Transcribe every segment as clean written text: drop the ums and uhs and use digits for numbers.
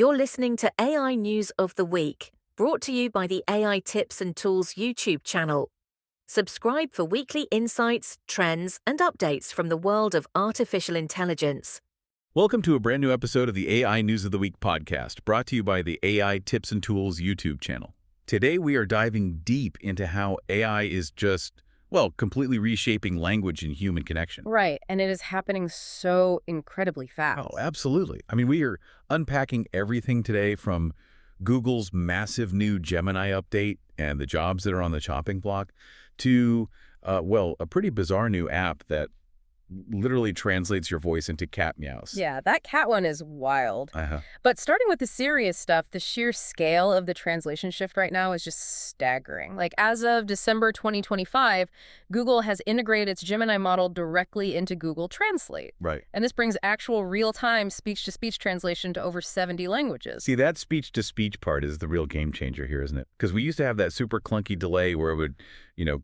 You're listening to AI News of the Week, brought to you by the AI Tips and Tools YouTube channel. Subscribe for weekly insights, trends, and updates from the world of artificial intelligence. Welcome to a brand new episode of the AI News of the Week podcast, brought to you by the AI Tips and Tools YouTube channel. Today we are diving deep into how AI is completely reshaping language and human connection. Right, and it is happening so incredibly fast. Oh, absolutely. I mean, we are unpacking everything today from Google's massive new Gemini update and the jobs that are on the chopping block to, a pretty bizarre new app that literally translates your voice into cat meows. Yeah, that cat one is wild. But starting with the serious stuff, the sheer scale of the translation shift right now is just staggering. Like, as of December 2025, Google has integrated its Gemini model directly into Google Translate. Right. And this brings actual real-time speech-to-speech translation to over 70 languages. See, that speech-to-speech part is the real game changer here, isn't it? Because we used to have that super clunky delay where it would,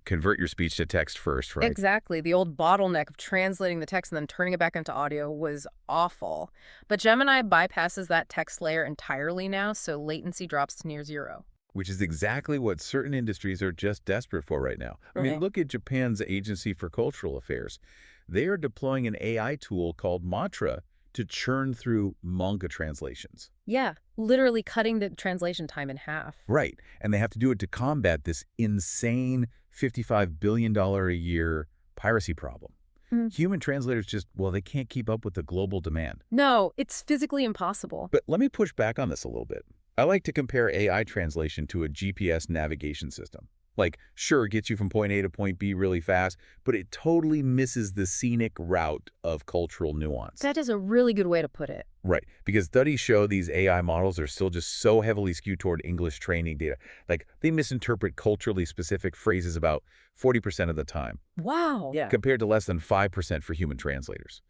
convert your speech to text first, right? Exactly. The old bottleneck of translating the text and then turning it back into audio was awful. But Gemini bypasses that text layer entirely now, so latency drops to near zero. Which is exactly what certain industries are just desperate for right now. I mean, look at Japan's Agency for Cultural Affairs. They are deploying an AI tool called Mantra to churn through manga translations. Yeah, literally cutting the translation time in half. Right, and they have to do it to combat this insane $55 billion a year piracy problem. Human translators they can't keep up with the global demand. No, it's physically impossible. But let me push back on this a little bit. I like to compare AI translation to a GPS navigation system. Like, sure, it gets you from point A to point B really fast, but it totally misses the scenic route of cultural nuance. That is a really good way to put it. Right, because studies show these AI models are still just so heavily skewed toward English training data. Like, they misinterpret culturally specific phrases about 40% of the time. Wow. Yeah. Compared to less than 5% for human translators.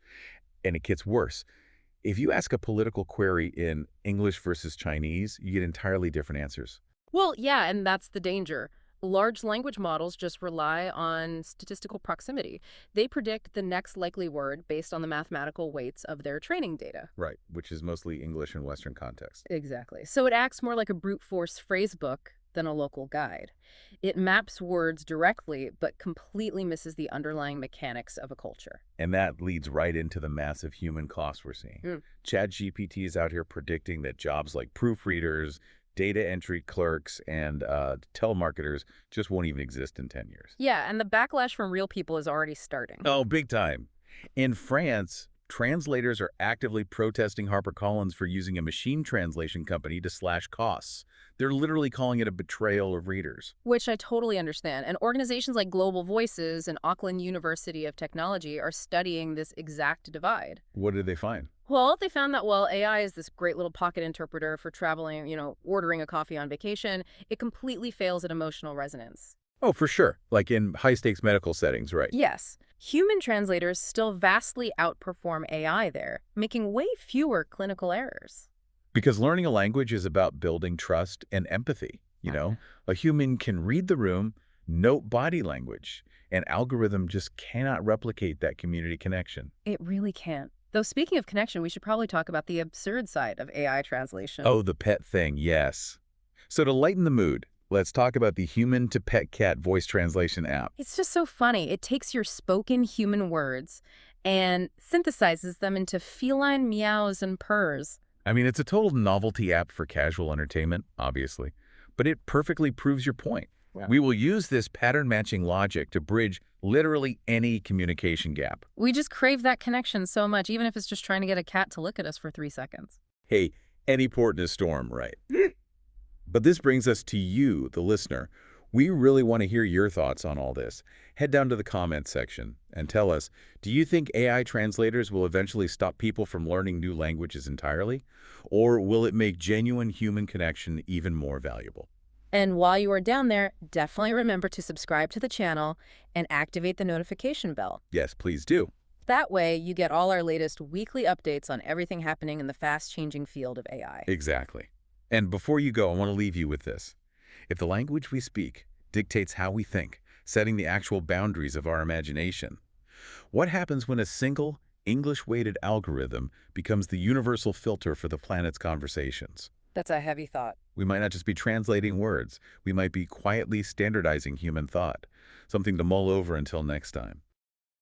And it gets worse. If you ask a political query in English versus Chinese, you get entirely different answers. Well, yeah, and that's the danger. Large language models just rely on statistical proximity. They predict the next likely word based on the mathematical weights of their training data. Right, which is mostly English in Western context. Exactly. So it acts more like a brute force phrase book than a local guide. It maps words directly, but completely misses the underlying mechanics of a culture. And that leads right into the massive human costs we're seeing. ChatGPT is out here predicting that jobs like proofreaders, data entry clerks, and telemarketers just won't even exist in 10 years. Yeah, and the backlash from real people is already starting. Oh, big time. In France, translators are actively protesting HarperCollins for using a machine translation company to slash costs. They're literally calling it a betrayal of readers. Which I totally understand. And organizations like Global Voices and Auckland University of Technology are studying this exact divide. What did they find? Well, they found that while AI is this great little pocket interpreter for traveling, ordering a coffee on vacation, it completely fails at emotional resonance. Oh, for sure. Like in high-stakes medical settings, right? Yes. Human translators still vastly outperform AI there, making way fewer clinical errors. Because learning a language is about building trust and empathy. A human can read the room, note body language. An algorithm just cannot replicate that community connection. It really can't. Though speaking of connection, we should probably talk about the absurd side of AI translation. Oh, the pet thing, yes. So to lighten the mood, let's talk about the human-to-pet cat voice translation app. It's just so funny. It takes your spoken human words and synthesizes them into feline meows and purrs. I mean, it's a total novelty app for casual entertainment, obviously, but it perfectly proves your point. Yeah. We will use this pattern-matching logic to bridge literally any communication gap. We just crave that connection so much, even if it's just trying to get a cat to look at us for 3 seconds. Hey, any port in a storm, right? But this brings us to you, the listener. We really want to hear your thoughts on all this. Head down to the comments section and tell us, do you think AI translators will eventually stop people from learning new languages entirely? Or will it make genuine human connection even more valuable? And while you are down there, definitely remember to subscribe to the channel and activate the notification bell. Yes, please do. That way, you get all our latest weekly updates on everything happening in the fast-changing field of AI. Exactly. And before you go, I want to leave you with this. If the language we speak dictates how we think, setting the actual boundaries of our imagination, what happens when a single, English-weighted algorithm becomes the universal filter for the planet's conversations. That's a heavy thought. We might not just be translating words. We might be quietly standardizing human thought. Something to mull over until next time.